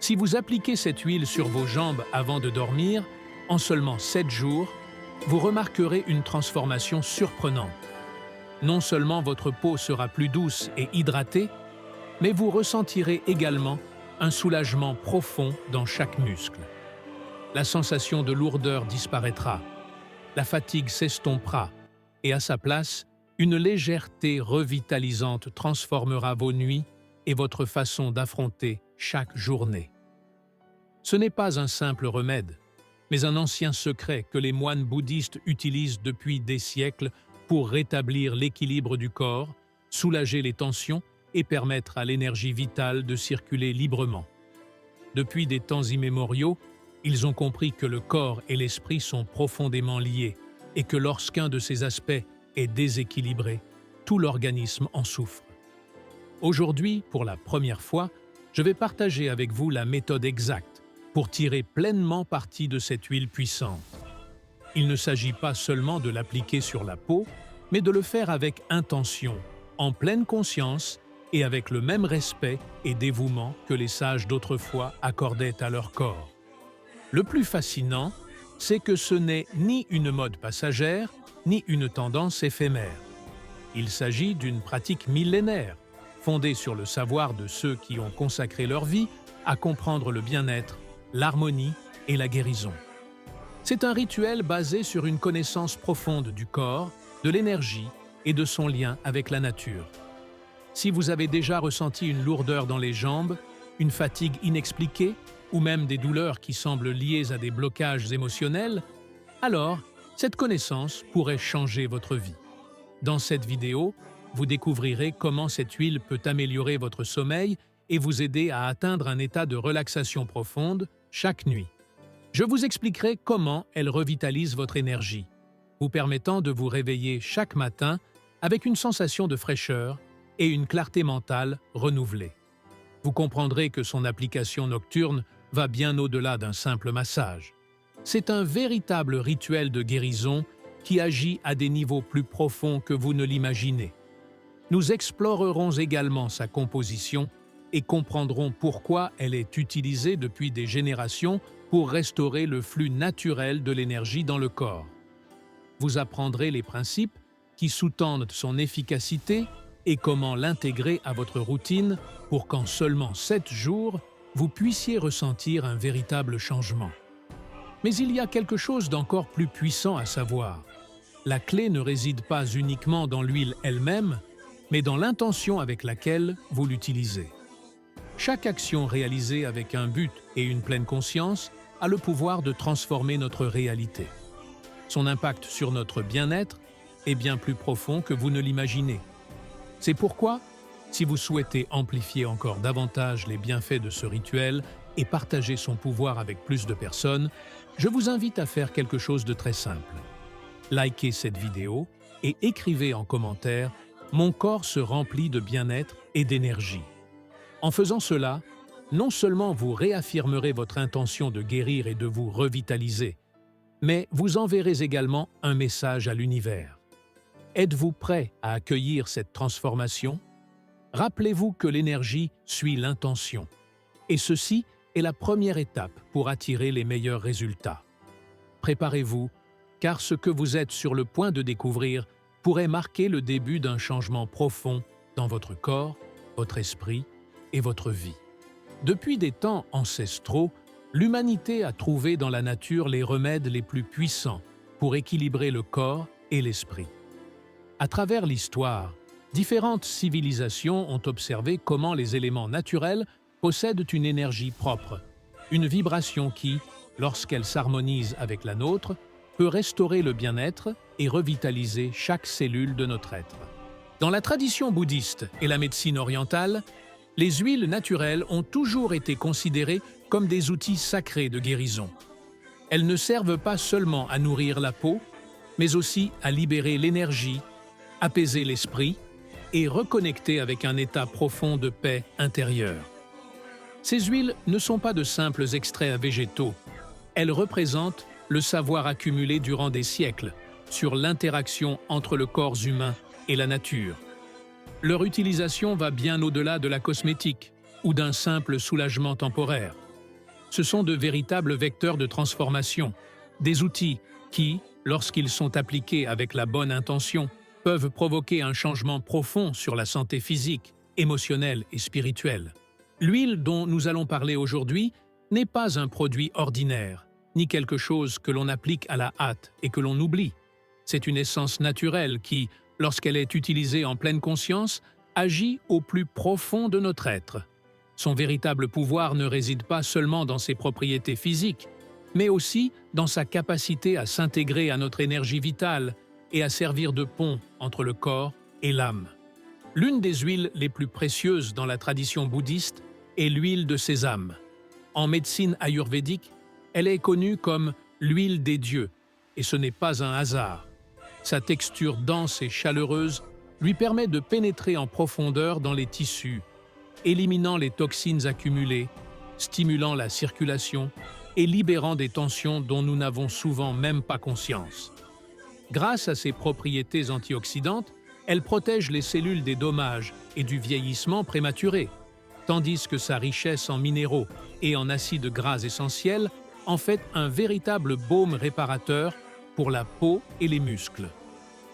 Si vous appliquez cette huile sur vos jambes avant de dormir, en seulement 7 jours, vous remarquerez une transformation surprenante. Non seulement votre peau sera plus douce et hydratée, mais vous ressentirez également un soulagement profond dans chaque muscle. La sensation de lourdeur disparaîtra, la fatigue s'estompera, et à sa place, une légèreté revitalisante transformera vos nuits et votre façon d'affronter chaque journée. Ce n'est pas un simple remède, mais un ancien secret que les moines bouddhistes utilisent depuis des siècles pour rétablir l'équilibre du corps, soulager les tensions et permettre à l'énergie vitale de circuler librement. Depuis des temps immémoriaux, ils ont compris que le corps et l'esprit sont profondément liés et que lorsqu'un de ces aspects est déséquilibré, tout l'organisme en souffre. Aujourd'hui, pour la première fois, je vais partager avec vous la méthode exacte pour tirer pleinement parti de cette huile puissante. Il ne s'agit pas seulement de l'appliquer sur la peau, mais de le faire avec intention, en pleine conscience et avec le même respect et dévouement que les sages d'autrefois accordaient à leur corps. Le plus fascinant, c'est que ce n'est ni une mode passagère, ni une tendance éphémère. Il s'agit d'une pratique millénaire, fondée sur le savoir de ceux qui ont consacré leur vie à comprendre le bien-être, l'harmonie et la guérison. C'est un rituel basé sur une connaissance profonde du corps, de l'énergie et de son lien avec la nature. Si vous avez déjà ressenti une lourdeur dans les jambes, une fatigue inexpliquée ou même des douleurs qui semblent liées à des blocages émotionnels, alors cette connaissance pourrait changer votre vie. Dans cette vidéo, vous découvrirez comment cette huile peut améliorer votre sommeil et vous aider à atteindre un état de relaxation profonde chaque nuit. Je vous expliquerai comment elle revitalise votre énergie, vous permettant de vous réveiller chaque matin avec une sensation de fraîcheur et une clarté mentale renouvelée. Vous comprendrez que son application nocturne va bien au-delà d'un simple massage. C'est un véritable rituel de guérison qui agit à des niveaux plus profonds que vous ne l'imaginez. Nous explorerons également sa composition et comprendrons pourquoi elle est utilisée depuis des générations pour restaurer le flux naturel de l'énergie dans le corps. Vous apprendrez les principes qui sous-tendent son efficacité et comment l'intégrer à votre routine pour qu'en seulement 7 jours, vous puissiez ressentir un véritable changement. Mais il y a quelque chose d'encore plus puissant à savoir. La clé ne réside pas uniquement dans l'huile elle-même, mais dans l'intention avec laquelle vous l'utilisez. Chaque action réalisée avec un but et une pleine conscience a le pouvoir de transformer notre réalité. Son impact sur notre bien-être est bien plus profond que vous ne l'imaginez. C'est pourquoi, si vous souhaitez amplifier encore davantage les bienfaits de ce rituel et partager son pouvoir avec plus de personnes, je vous invite à faire quelque chose de très simple. Likez cette vidéo et écrivez en commentaire « Mon corps se remplit de bien-être et d'énergie ». En faisant cela, non seulement vous réaffirmerez votre intention de guérir et de vous revitaliser, mais vous enverrez également un message à l'univers. Êtes-vous prêt à accueillir cette transformation? Rappelez-vous que l'énergie suit l'intention, et ceci est la première étape pour attirer les meilleurs résultats. Préparez-vous, car ce que vous êtes sur le point de découvrir pourrait marquer le début d'un changement profond dans votre corps, votre esprit et votre vie. Depuis des temps ancestraux, l'humanité a trouvé dans la nature les remèdes les plus puissants pour équilibrer le corps et l'esprit. À travers l'histoire, différentes civilisations ont observé comment les éléments naturels possèdent une énergie propre, une vibration qui, lorsqu'elle s'harmonise avec la nôtre, peut restaurer le bien-être et revitaliser chaque cellule de notre être. Dans la tradition bouddhiste et la médecine orientale, les huiles naturelles ont toujours été considérées comme des outils sacrés de guérison. Elles ne servent pas seulement à nourrir la peau, mais aussi à libérer l'énergie, apaiser l'esprit et reconnecter avec un état profond de paix intérieure. Ces huiles ne sont pas de simples extraits végétaux. Elles représentent le savoir accumulé durant des siècles sur l'interaction entre le corps humain et la nature. Leur utilisation va bien au-delà de la cosmétique ou d'un simple soulagement temporaire. Ce sont de véritables vecteurs de transformation, des outils qui, lorsqu'ils sont appliqués avec la bonne intention, peuvent provoquer un changement profond sur la santé physique, émotionnelle et spirituelle. L'huile dont nous allons parler aujourd'hui n'est pas un produit ordinaire, ni quelque chose que l'on applique à la hâte et que l'on oublie. C'est une essence naturelle qui, lorsqu'elle est utilisée en pleine conscience, agit au plus profond de notre être. Son véritable pouvoir ne réside pas seulement dans ses propriétés physiques, mais aussi dans sa capacité à s'intégrer à notre énergie vitale et à servir de pont entre le corps et l'âme. L'une des huiles les plus précieuses dans la tradition bouddhiste est l'huile de sésame. En médecine ayurvédique, elle est connue comme l'huile des dieux, et ce n'est pas un hasard. Sa texture dense et chaleureuse lui permet de pénétrer en profondeur dans les tissus, éliminant les toxines accumulées, stimulant la circulation et libérant des tensions dont nous n'avons souvent même pas conscience. Grâce à ses propriétés antioxydantes, elle protège les cellules des dommages et du vieillissement prématuré, tandis que sa richesse en minéraux et en acides gras essentiels en fait un véritable baume réparateur pour la peau et les muscles.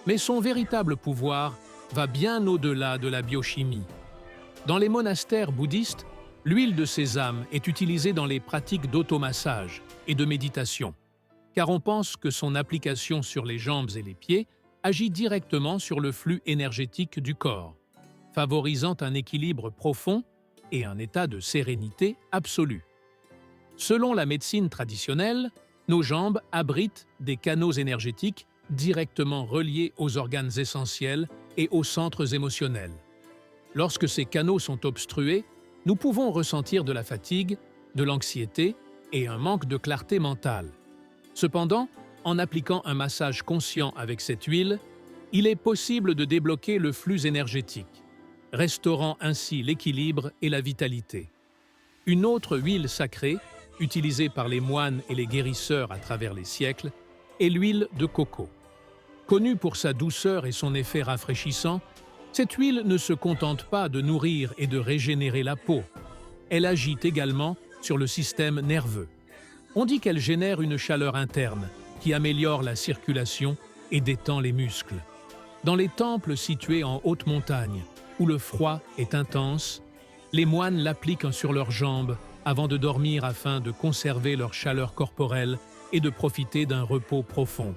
Mais son véritable pouvoir va bien au-delà de la biochimie. Dans les monastères bouddhistes, l'huile de sésame est utilisée dans les pratiques d'automassage et de méditation, car on pense que son application sur les jambes et les pieds agit directement sur le flux énergétique du corps, favorisant un équilibre profond et un état de sérénité absolue. Selon la médecine traditionnelle, nos jambes abritent des canaux énergétiques directement reliés aux organes essentiels et aux centres émotionnels. Lorsque ces canaux sont obstrués, nous pouvons ressentir de la fatigue, de l'anxiété et un manque de clarté mentale. Cependant, en appliquant un massage conscient avec cette huile, il est possible de débloquer le flux énergétique, restaurant ainsi l'équilibre et la vitalité. Une autre huile sacrée, utilisée par les moines et les guérisseurs à travers les siècles, est l'huile de coco. Connue pour sa douceur et son effet rafraîchissant, cette huile ne se contente pas de nourrir et de régénérer la peau. Elle agit également sur le système nerveux. On dit qu'elle génère une chaleur interne qui améliore la circulation et détend les muscles. Dans les temples situés en haute montagne, où le froid est intense, les moines l'appliquent sur leurs jambes avant de dormir afin de conserver leur chaleur corporelle et de profiter d'un repos profond.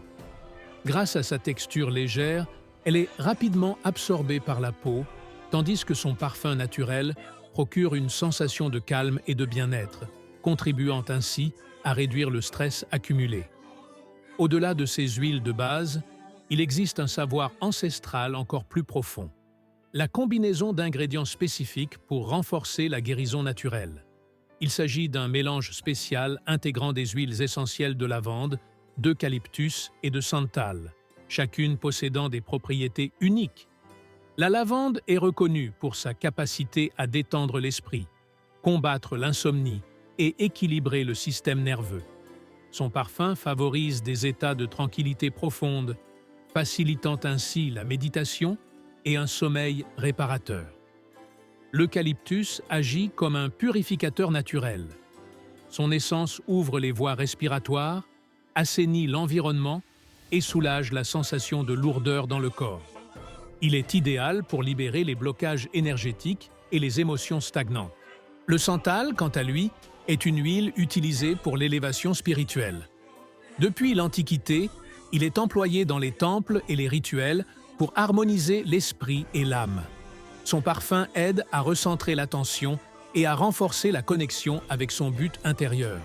Grâce à sa texture légère, elle est rapidement absorbée par la peau, tandis que son parfum naturel procure une sensation de calme et de bien-être, contribuant ainsi à réduire le stress accumulé. Au-delà de ces huiles de base, il existe un savoir ancestral encore plus profond. La combinaison d'ingrédients spécifiques pour renforcer la guérison naturelle. Il s'agit d'un mélange spécial intégrant des huiles essentielles de lavande, d'eucalyptus et de santal, chacune possédant des propriétés uniques. La lavande est reconnue pour sa capacité à détendre l'esprit, combattre l'insomnie et équilibrer le système nerveux. Son parfum favorise des états de tranquillité profonde, facilitant ainsi la méditation et un sommeil réparateur. L'eucalyptus agit comme un purificateur naturel. Son essence ouvre les voies respiratoires, assainit l'environnement et soulage la sensation de lourdeur dans le corps. Il est idéal pour libérer les blocages énergétiques et les émotions stagnantes. Le santal, quant à lui, est une huile utilisée pour l'élévation spirituelle. Depuis l'Antiquité, il est employé dans les temples et les rituels pour harmoniser l'esprit et l'âme. Son parfum aide à recentrer l'attention et à renforcer la connexion avec son but intérieur.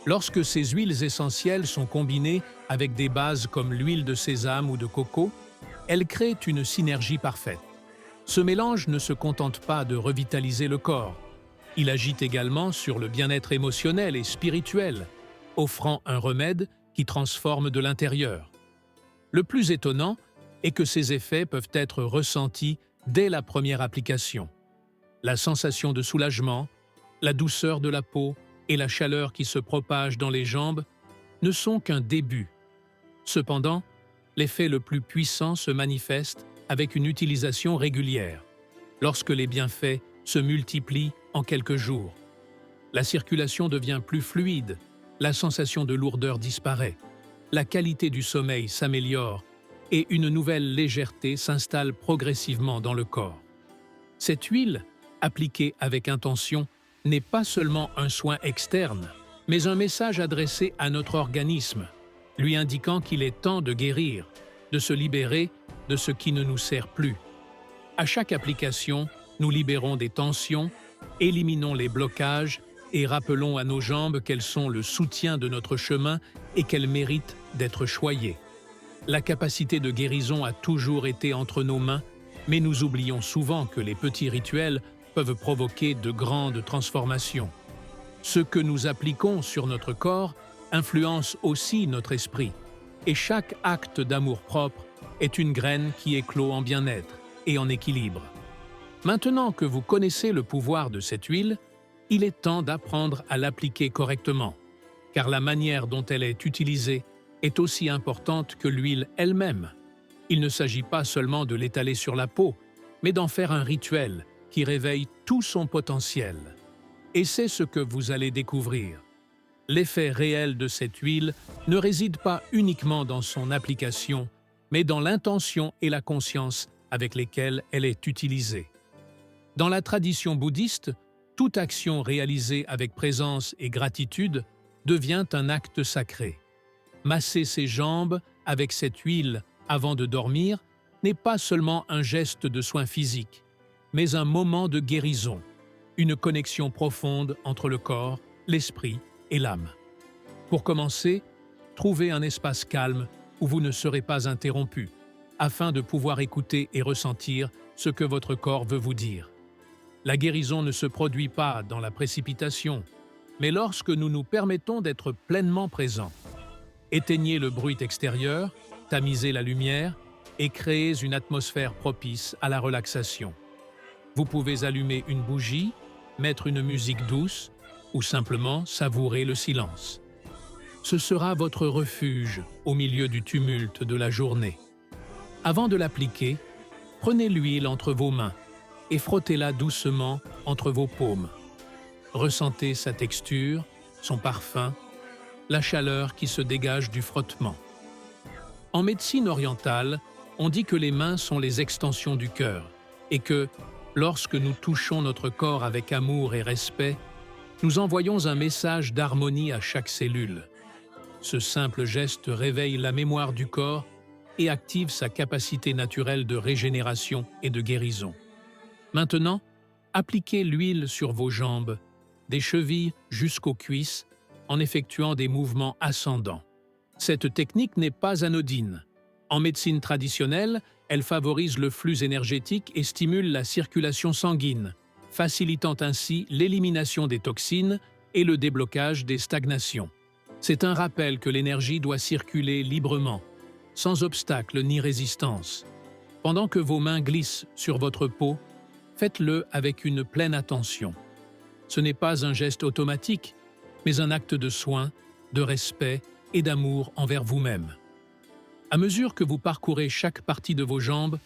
Lorsque ces huiles essentielles sont combinées avec des bases comme l'huile de sésame ou de coco, elles créent une synergie parfaite. Ce mélange ne se contente pas de revitaliser le corps. Il agit également sur le bien-être émotionnel et spirituel, offrant un remède qui transforme de l'intérieur. Le plus étonnant est que ces effets peuvent être ressentis dès la première application. La sensation de soulagement, la douceur de la peau et la chaleur qui se propage dans les jambes ne sont qu'un début. Cependant, l'effet le plus puissant se manifeste avec une utilisation régulière, lorsque les bienfaits se multiplient en quelques jours. La circulation devient plus fluide, la sensation de lourdeur disparaît, la qualité du sommeil s'améliore et une nouvelle légèreté s'installe progressivement dans le corps. Cette huile, appliquée avec intention, n'est pas seulement un soin externe, mais un message adressé à notre organisme, lui indiquant qu'il est temps de guérir, de se libérer de ce qui ne nous sert plus. À chaque application, nous libérons des tensions, éliminons les blocages et rappelons à nos jambes qu'elles sont le soutien de notre chemin et qu'elles méritent d'être choyées. La capacité de guérison a toujours été entre nos mains, mais nous oublions souvent que les petits rituels peuvent provoquer de grandes transformations. Ce que nous appliquons sur notre corps influence aussi notre esprit, et chaque acte d'amour-propre est une graine qui éclot en bien-être et en équilibre. Maintenant que vous connaissez le pouvoir de cette huile, il est temps d'apprendre à l'appliquer correctement, car la manière dont elle est utilisée est aussi importante que l'huile elle-même. Il ne s'agit pas seulement de l'étaler sur la peau, mais d'en faire un rituel qui réveille tout son potentiel. Et c'est ce que vous allez découvrir. L'effet réel de cette huile ne réside pas uniquement dans son application, mais dans l'intention et la conscience avec lesquelles elle est utilisée. Dans la tradition bouddhiste, toute action réalisée avec présence et gratitude devient un acte sacré. Masser ses jambes avec cette huile avant de dormir n'est pas seulement un geste de soin physique, mais un moment de guérison, une connexion profonde entre le corps, l'esprit et l'âme. Pour commencer, trouvez un espace calme où vous ne serez pas interrompu, afin de pouvoir écouter et ressentir ce que votre corps veut vous dire. La guérison ne se produit pas dans la précipitation, mais lorsque nous nous permettons d'être pleinement présents. Éteignez le bruit extérieur, tamisez la lumière et créez une atmosphère propice à la relaxation. Vous pouvez allumer une bougie, mettre une musique douce ou simplement savourer le silence. Ce sera votre refuge au milieu du tumulte de la journée. Avant de l'appliquer, prenez l'huile entre vos mains et frottez-la doucement entre vos paumes. Ressentez sa texture, son parfum, la chaleur qui se dégage du frottement. En médecine orientale, on dit que les mains sont les extensions du cœur et que, lorsque nous touchons notre corps avec amour et respect, nous envoyons un message d'harmonie à chaque cellule. Ce simple geste réveille la mémoire du corps et active sa capacité naturelle de régénération et de guérison. Maintenant, appliquez l'huile sur vos jambes, des chevilles jusqu'aux cuisses, en effectuant des mouvements ascendants. Cette technique n'est pas anodine. En médecine traditionnelle, elle favorise le flux énergétique et stimule la circulation sanguine, facilitant ainsi l'élimination des toxines et le déblocage des stagnations. C'est un rappel que l'énergie doit circuler librement, sans obstacle ni résistance. Pendant que vos mains glissent sur votre peau, faites-le avec une pleine attention. Ce n'est pas un geste automatique, mais un acte de soin, de respect et d'amour envers vous-même. À mesure que vous parcourez chaque partie de vos jambes,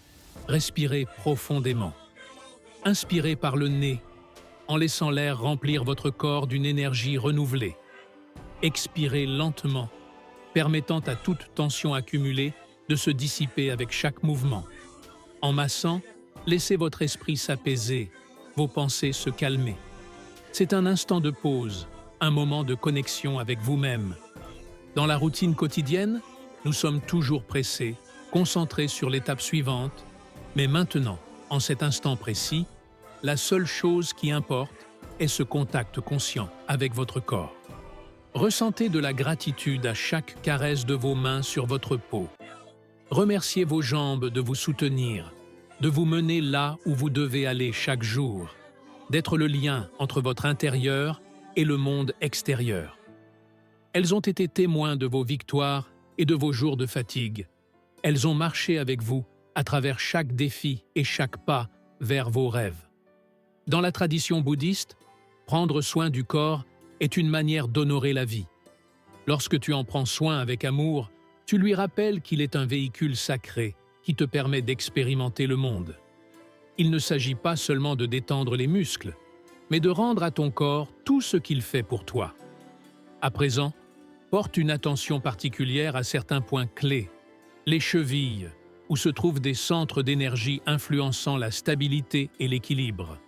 respirez profondément. Inspirez par le nez, en laissant l'air remplir votre corps d'une énergie renouvelée. Expirez lentement, permettant à toute tension accumulée de se dissiper avec chaque mouvement. En massant, laissez votre esprit s'apaiser, vos pensées se calmer. C'est un instant de pause, un moment de connexion avec vous-même. Dans la routine quotidienne, nous sommes toujours pressés, concentrés sur l'étape suivante, mais maintenant, en cet instant précis, la seule chose qui importe est ce contact conscient avec votre corps. Ressentez de la gratitude à chaque caresse de vos mains sur votre peau. Remerciez vos jambes de vous soutenir, de vous mener là où vous devez aller chaque jour, d'être le lien entre votre intérieur et le monde extérieur. Elles ont été témoins de vos victoires et de vos jours de fatigue. Elles ont marché avec vous à travers chaque défi et chaque pas vers vos rêves. Dans la tradition bouddhiste, prendre soin du corps est une manière d'honorer la vie. Lorsque tu en prends soin avec amour, tu lui rappelles qu'il est un véhicule sacré qui te permet d'expérimenter le monde. Il ne s'agit pas seulement de détendre les muscles, mais de rendre à ton corps tout ce qu'il fait pour toi. À présent, porte une attention particulière à certains points clés. Les chevilles, où se trouvent des centres d'énergie influençant la stabilité et l'équilibre.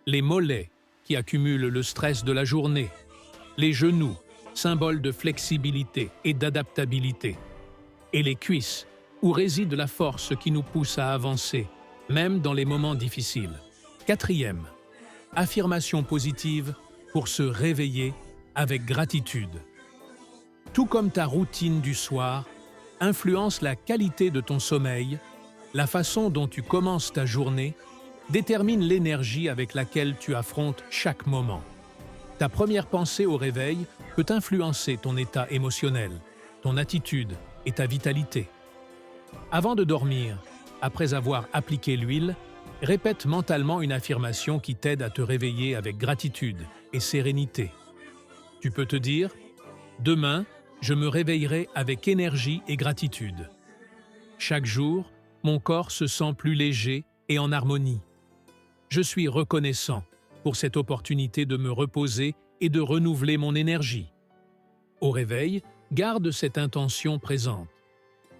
Les mollets, qui accumulent le stress de la journée. Les genoux, symbole de flexibilité et d'adaptabilité. Et les cuisses, où réside la force qui nous pousse à avancer, même dans les moments difficiles. Quatrième, affirmation positive pour se réveiller avec gratitude. Tout comme ta routine du soir influence la qualité de ton sommeil, la façon dont tu commences ta journée détermine l'énergie avec laquelle tu affrontes chaque moment. Ta première pensée au réveil peut influencer ton état émotionnel, ton attitude et ta vitalité. Avant de dormir, après avoir appliqué l'huile, répète mentalement une affirmation qui t'aide à te réveiller avec gratitude et sérénité. Tu peux te dire « Demain, je me réveillerai avec énergie et gratitude. Chaque jour, mon corps se sent plus léger et en harmonie. Je suis reconnaissant pour cette opportunité de me reposer et de renouveler mon énergie. » Au réveil, garde cette intention présente.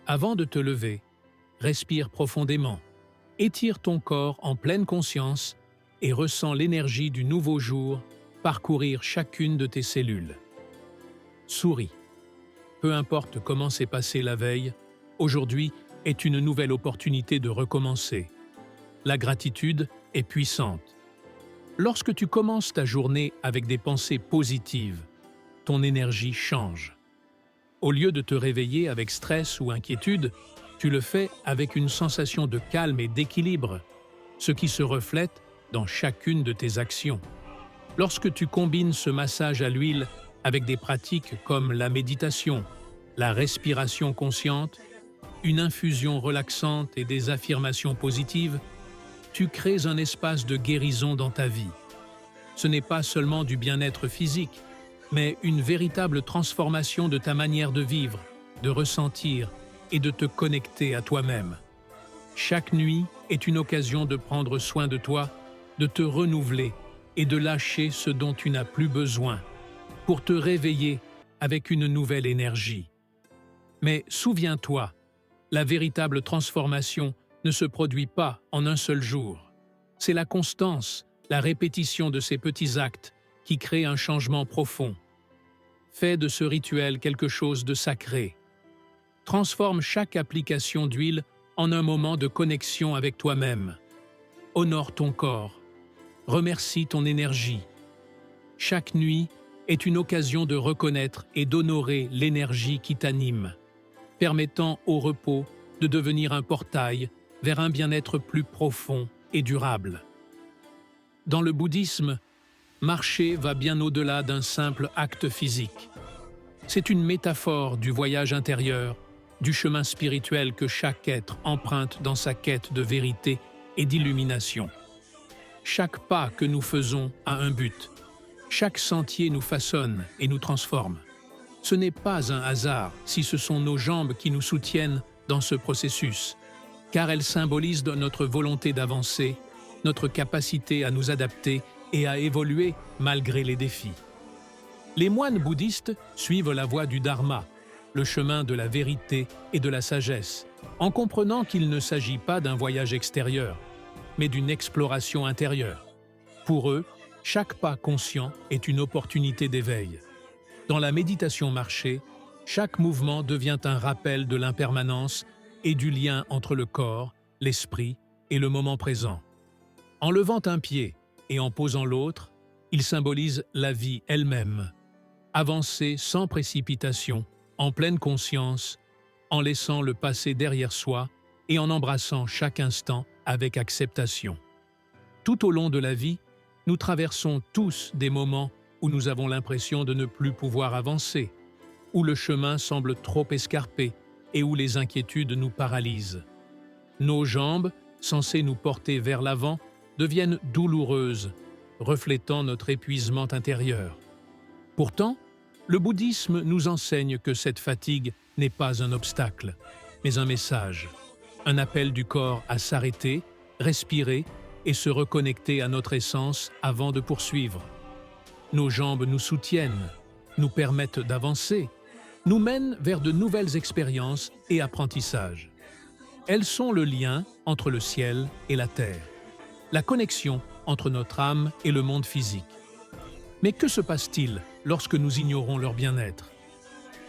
Avant de te lever, respire profondément, étire ton corps en pleine conscience et ressens l'énergie du nouveau jour parcourir chacune de tes cellules. Souris. Peu importe comment s'est passée la veille, aujourd'hui est une nouvelle opportunité de recommencer. La gratitude est puissante. Lorsque tu commences ta journée avec des pensées positives, ton énergie change. Au lieu de te réveiller avec stress ou inquiétude, tu le fais avec une sensation de calme et d'équilibre, ce qui se reflète dans chacune de tes actions. Lorsque tu combines ce massage à l'huile avec des pratiques comme la méditation, la respiration consciente, une infusion relaxante et des affirmations positives, tu crées un espace de guérison dans ta vie. Ce n'est pas seulement du bien-être physique, mais une véritable transformation de ta manière de vivre, de ressentir et de te connecter à toi-même. Chaque nuit est une occasion de prendre soin de toi, de te renouveler et de lâcher ce dont tu n'as plus besoin, pour te réveiller avec une nouvelle énergie. Mais souviens-toi, la véritable transformation ne se produit pas en un seul jour. C'est la constance, la répétition de ces petits actes qui créent un changement profond. Fais de ce rituel quelque chose de sacré. Transforme chaque application d'huile en un moment de connexion avec toi-même. Honore ton corps. Remercie ton énergie. Chaque nuit est une occasion de reconnaître et d'honorer l'énergie qui t'anime, permettant au repos de devenir un portail vers un bien-être plus profond et durable. Dans le bouddhisme, marcher va bien au-delà d'un simple acte physique. C'est une métaphore du voyage intérieur, du chemin spirituel que chaque être emprunte dans sa quête de vérité et d'illumination. Chaque pas que nous faisons a un but. Chaque sentier nous façonne et nous transforme. Ce n'est pas un hasard si ce sont nos jambes qui nous soutiennent dans ce processus, car elles symbolisent notre volonté d'avancer, notre capacité à nous adapter et à évoluer malgré les défis. Les moines bouddhistes suivent la voie du Dharma, le chemin de la vérité et de la sagesse, en comprenant qu'il ne s'agit pas d'un voyage extérieur, mais d'une exploration intérieure. Pour eux, chaque pas conscient est une opportunité d'éveil. Dans la méditation marchée, chaque mouvement devient un rappel de l'impermanence et du lien entre le corps, l'esprit et le moment présent. En levant un pied et en posant l'autre, il symbolise la vie elle-même. Avancer sans précipitation, en pleine conscience, en laissant le passé derrière soi et en embrassant chaque instant avec acceptation. Tout au long de la vie, nous traversons tous des moments où nous avons l'impression de ne plus pouvoir avancer, où le chemin semble trop escarpé et où les inquiétudes nous paralysent. Nos jambes, censées nous porter vers l'avant, deviennent douloureuses, reflétant notre épuisement intérieur. Pourtant, le bouddhisme nous enseigne que cette fatigue n'est pas un obstacle, mais un message, un appel du corps à s'arrêter, respirer et se reconnecter à notre essence avant de poursuivre. Nos jambes nous soutiennent, nous permettent d'avancer, nous mènent vers de nouvelles expériences et apprentissages. Elles sont le lien entre le ciel et la terre, la connexion entre notre âme et le monde physique. Mais que se passe-t-il lorsque nous ignorons leur bien-être?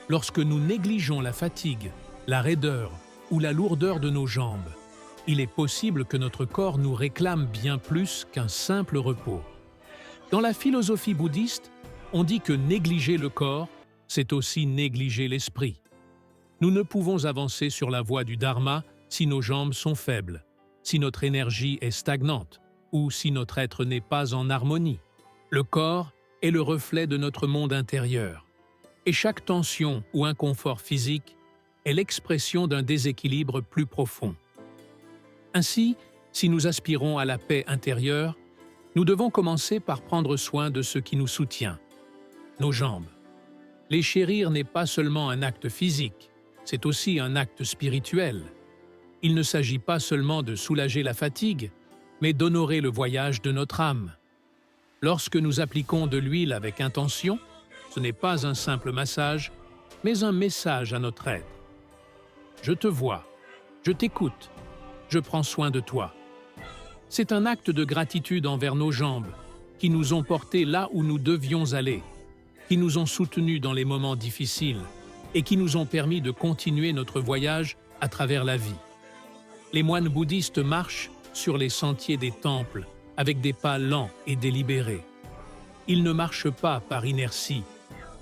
Lorsque nous négligeons la fatigue, la raideur ou la lourdeur de nos jambes, il est possible que notre corps nous réclame bien plus qu'un simple repos. Dans la philosophie bouddhiste, on dit que négliger le corps, c'est aussi négliger l'esprit. Nous ne pouvons avancer sur la voie du dharma si nos jambes sont faibles, si notre énergie est stagnante ou si notre être n'est pas en harmonie. Le corps est le reflet de notre monde intérieur. Et chaque tension ou inconfort physique est l'expression d'un déséquilibre plus profond. Ainsi, si nous aspirons à la paix intérieure, nous devons commencer par prendre soin de ce qui nous soutient, nos jambes. Les chérir n'est pas seulement un acte physique, c'est aussi un acte spirituel. Il ne s'agit pas seulement de soulager la fatigue, mais d'honorer le voyage de notre âme. Lorsque nous appliquons de l'huile avec intention, ce n'est pas un simple massage, mais un message à notre être. Je te vois, je t'écoute, je prends soin de toi. C'est un acte de gratitude envers nos jambes, qui nous ont portés là où nous devions aller, qui nous ont soutenus dans les moments difficiles et qui nous ont permis de continuer notre voyage à travers la vie. Les moines bouddhistes marchent sur les sentiers des temples avec des pas lents et délibérés. Ils ne marchent pas par inertie,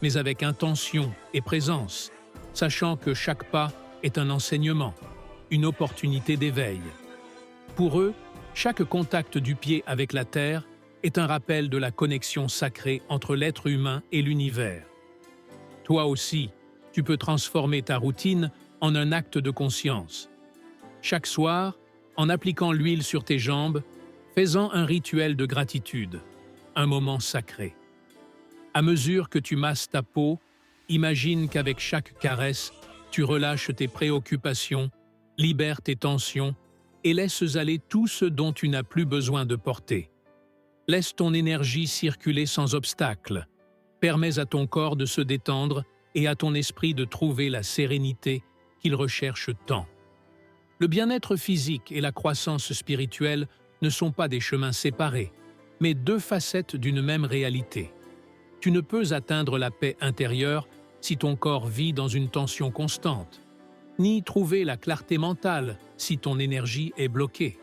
mais avec intention et présence, sachant que chaque pas est un enseignement, une opportunité d'éveil. Pour eux, chaque contact du pied avec la terre est un rappel de la connexion sacrée entre l'être humain et l'univers. Toi aussi, tu peux transformer ta routine en un acte de conscience. Chaque soir, en appliquant l'huile sur tes jambes, fais-en un rituel de gratitude, un moment sacré. À mesure que tu masses ta peau, imagine qu'avec chaque caresse, tu relâches tes préoccupations, libères tes tensions et laisses aller tout ce dont tu n'as plus besoin de porter. Laisse ton énergie circuler sans obstacle. Permets à ton corps de se détendre et à ton esprit de trouver la sérénité qu'il recherche tant. Le bien-être physique et la croissance spirituelle ne sont pas des chemins séparés, mais deux facettes d'une même réalité. Tu ne peux atteindre la paix intérieure si ton corps vit dans une tension constante, ni trouver la clarté mentale si ton énergie est bloquée.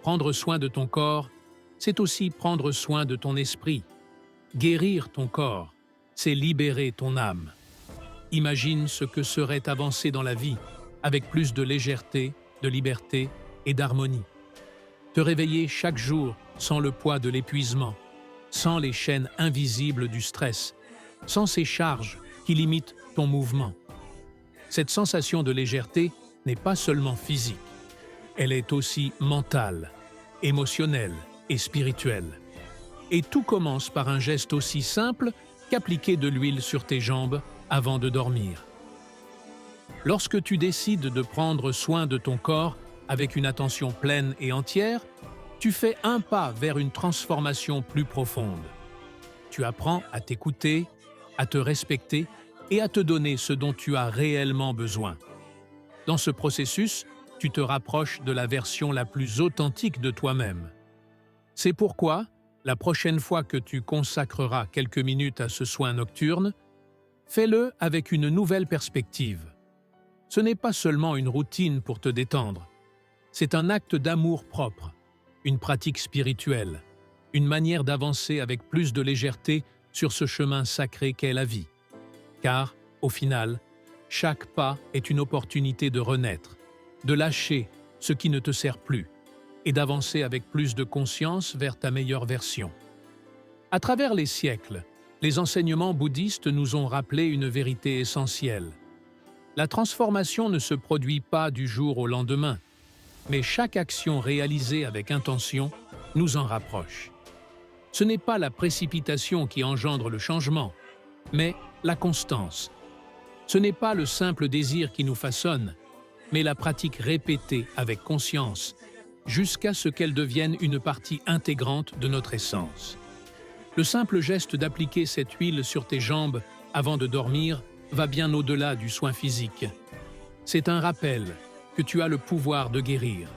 Prendre soin de ton corps, c'est aussi prendre soin de ton esprit. Guérir ton corps, c'est libérer ton âme. Imagine ce que serait avancer dans la vie avec plus de légèreté, de liberté et d'harmonie. Te réveiller chaque jour sans le poids de l'épuisement, sans les chaînes invisibles du stress, sans ces charges qui limitent ton mouvement. Cette sensation de légèreté n'est pas seulement physique, elle est aussi mentale, émotionnelle et spirituelle. Et tout commence par un geste aussi simple qu'appliquer de l'huile sur tes jambes avant de dormir. Lorsque tu décides de prendre soin de ton corps avec une attention pleine et entière, tu fais un pas vers une transformation plus profonde. Tu apprends à t'écouter, à te respecter et à te donner ce dont tu as réellement besoin. Dans ce processus, tu te rapproches de la version la plus authentique de toi-même. C'est pourquoi, la prochaine fois que tu consacreras quelques minutes à ce soin nocturne, fais-le avec une nouvelle perspective. Ce n'est pas seulement une routine pour te détendre, c'est un acte d'amour propre, une pratique spirituelle, une manière d'avancer avec plus de légèreté sur ce chemin sacré qu'est la vie. Car, au final, chaque pas est une opportunité de renaître, de lâcher ce qui ne te sert plus et d'avancer avec plus de conscience vers ta meilleure version. À travers les siècles, les enseignements bouddhistes nous ont rappelé une vérité essentielle. La transformation ne se produit pas du jour au lendemain, mais chaque action réalisée avec intention nous en rapproche. Ce n'est pas la précipitation qui engendre le changement, mais la constance. Ce n'est pas le simple désir qui nous façonne, mais la pratique répétée avec conscience jusqu'à ce qu'elles deviennent une partie intégrante de notre essence. Le simple geste d'appliquer cette huile sur tes jambes avant de dormir va bien au-delà du soin physique. C'est un rappel que tu as le pouvoir de guérir,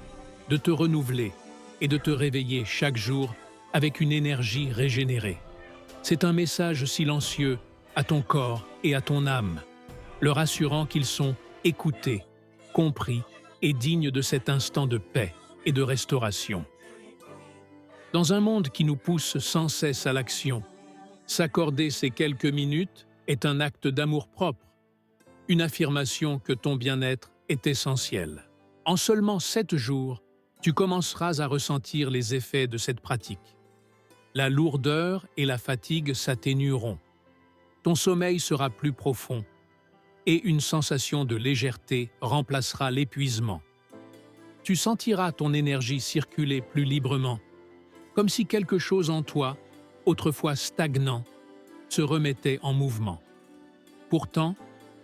de te renouveler et de te réveiller chaque jour avec une énergie régénérée. C'est un message silencieux à ton corps et à ton âme, leur assurant qu'ils sont écoutés, compris et dignes de cet instant de paix et de restauration. Dans un monde qui nous pousse sans cesse à l'action, s'accorder ces quelques minutes est un acte d'amour-propre, une affirmation que ton bien-être est essentiel. En seulement 7 jours, tu commenceras à ressentir les effets de cette pratique. La lourdeur et la fatigue s'atténueront. Ton sommeil sera plus profond et une sensation de légèreté remplacera l'épuisement. Tu sentiras ton énergie circuler plus librement, comme si quelque chose en toi, autrefois stagnant, se remettait en mouvement. Pourtant,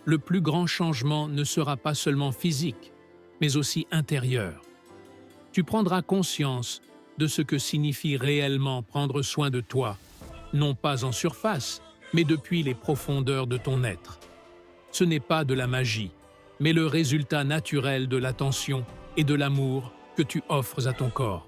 le plus grand changement ne sera pas seulement physique, mais aussi intérieur. Tu prendras conscience de ce que signifie réellement prendre soin de toi, non pas en surface, mais depuis les profondeurs de ton être. Ce n'est pas de la magie, mais le résultat naturel de l'attention et de l'amour que tu offres à ton corps.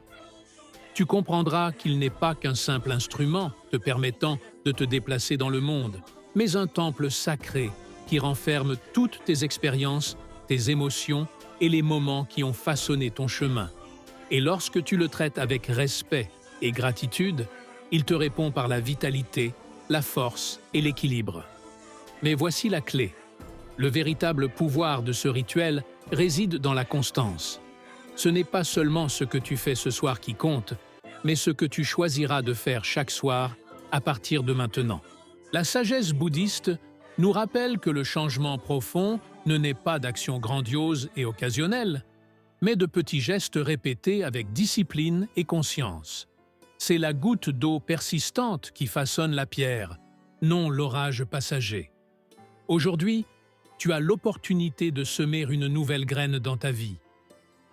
Tu comprendras qu'il n'est pas qu'un simple instrument te permettant de te déplacer dans le monde, mais un temple sacré qui renferme toutes tes expériences, tes émotions et les moments qui ont façonné ton chemin. Et lorsque tu le traites avec respect et gratitude, il te répond par la vitalité, la force et l'équilibre. Mais voici la clé. Le véritable pouvoir de ce rituel réside dans la constance. Ce n'est pas seulement ce que tu fais ce soir qui compte, mais ce que tu choisiras de faire chaque soir à partir de maintenant. La sagesse bouddhiste nous rappelle que le changement profond ne naît pas d'actions grandioses et occasionnelles, mais de petits gestes répétés avec discipline et conscience. C'est la goutte d'eau persistante qui façonne la pierre, non l'orage passager. Aujourd'hui, tu as l'opportunité de semer une nouvelle graine dans ta vie.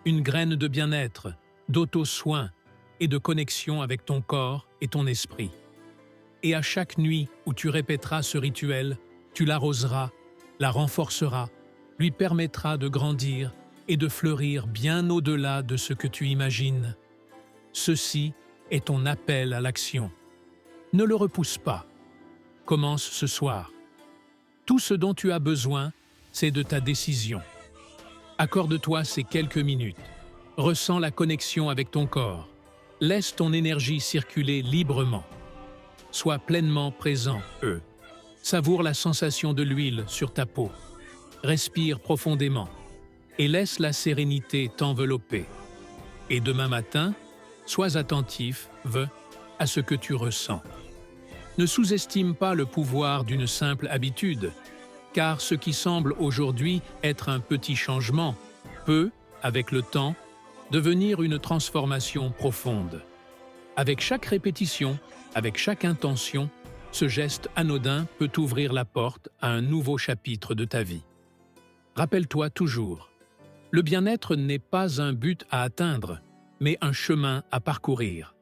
Une graine de bien-être, d'auto-soin et de connexion avec ton corps et ton esprit. Et à chaque nuit où tu répéteras ce rituel, tu l'arroseras, la renforceras, lui permettra de grandir et de fleurir bien au-delà de ce que tu imagines. Ceci est ton appel à l'action. Ne le repousse pas. Commence ce soir. Tout ce dont tu as besoin, c'est de ta décision. Accorde-toi ces quelques minutes. Ressens la connexion avec ton corps. Laisse ton énergie circuler librement. Sois pleinement présent, Savoure la sensation de l'huile sur ta peau. Respire profondément et laisse la sérénité t'envelopper. Et demain matin, sois attentif, à ce que tu ressens. Ne sous-estime pas le pouvoir d'une simple habitude, car ce qui semble aujourd'hui être un petit changement peut, avec le temps, devenir une transformation profonde. Avec chaque répétition, avec chaque intention, ce geste anodin peut t'ouvrir la porte à un nouveau chapitre de ta vie. Rappelle-toi toujours, le bien-être n'est pas un but à atteindre, mais un chemin à parcourir.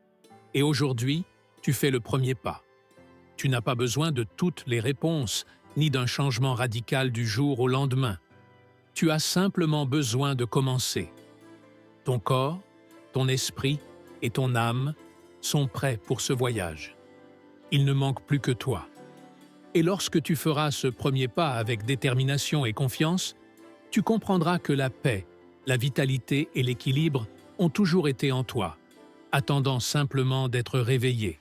Et aujourd'hui, tu fais le premier pas. Tu n'as pas besoin de toutes les réponses, ni d'un changement radical du jour au lendemain. Tu as simplement besoin de commencer. Ton corps, ton esprit et ton âme sont prêts pour ce voyage. Il ne manque plus que toi. Et lorsque tu feras ce premier pas avec détermination et confiance, tu comprendras que la paix, la vitalité et l'équilibre ont toujours été en toi, attendant simplement d'être réveillés.